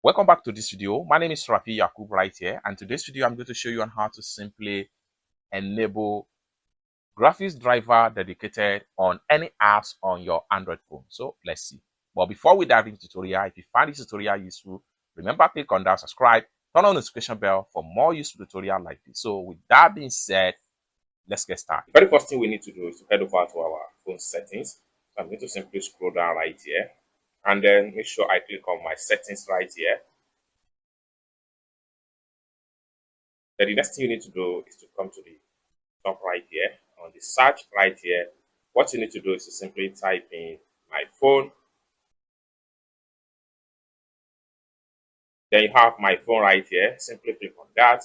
Welcome back to this video. My name is Rafi Yakub right here, and today's video I'm going to show you on how to simply enable graphics driver dedicated on any apps on your Android phone. So let's see. But before we dive into the tutorial, if you find this tutorial useful, remember click on that subscribe, turn on the notification bell for more useful tutorial like this. So with that being said, let's get started. The very first thing we need to do is to head over to our phone settings. So I'm going to simply scroll down right here, and then make sure I click on my settings right here. Then the next thing you need to do is to come to the top right here on the search right here. What you need to do is to simply type in my phone. Then you have my phone right here. Simply click on that.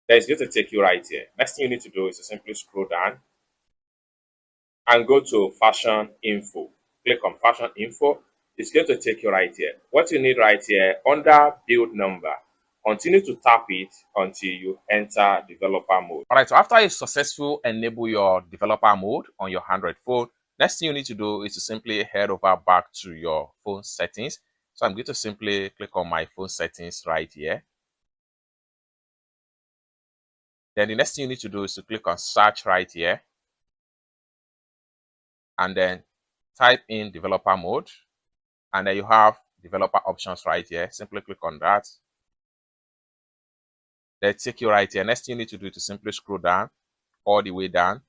Then it's going to take you right here. Next thing you need to do is to simply scroll down and go to fashion info. Click on fashion info. It's going to take you right here. What you need right here under build number, continue to tap it until you enter developer mode. All right, so after you successfully enable your developer mode on your Android phone, next thing you need to do is to simply head over back to your phone settings. So I'm going to simply click on my phone settings right here. Then the next thing you need to do is to click on search right here, and then type in developer mode, and then you have developer options right here. Simply click on that. Then take you right here. Next thing you need to do is to simply scroll down all the way down.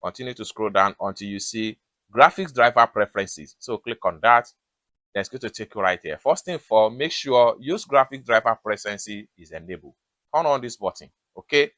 Continue to scroll down until you see graphics driver preferences. So click on that. Then it's going to take you right here. First thing for, make sure use graphics driver preferences is enabled. Turn on this button. Okay.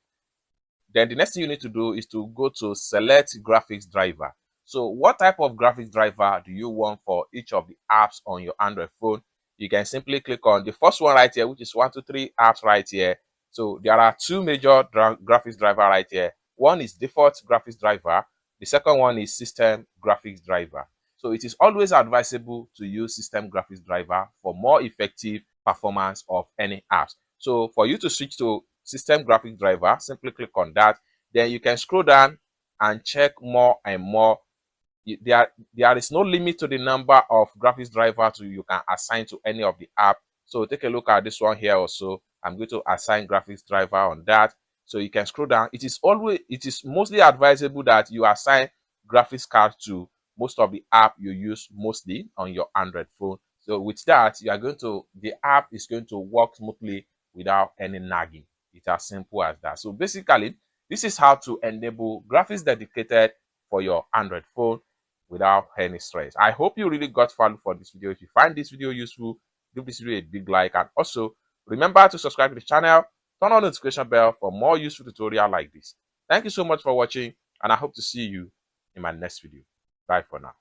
Then the next thing you need to do is to go to select graphics driver. So what type of graphics driver do you want for each of the apps on your Android phone? You can simply click on the first one right here, which is 123 apps right here. So there are two major graphics driver right here. One is default graphics driver. The second one is system graphics driver. So it is always advisable to use system graphics driver for more effective performance of any apps. So for you to switch to system graphics driver, simply click on that. Then you can scroll down and check more and more. There is no limit to the number of graphics drivers you can assign to any of the app. So take a look at this one here also. I'm going to assign graphics driver on that. So you can scroll down. It is mostly advisable that you assign graphics card to most of the app you use mostly on your Android phone. So with that, the app is going to work smoothly without any nagging. It's as simple as that. So basically, this is how to enable graphics dedicated for your Android phone without any stress. I hope you really got value for this video. If you find this video useful, give this video a big like, and also remember to subscribe to the channel, turn on the notification bell for more useful tutorial like this. Thank you so much for watching, and I hope to see you in my next video. Bye for now.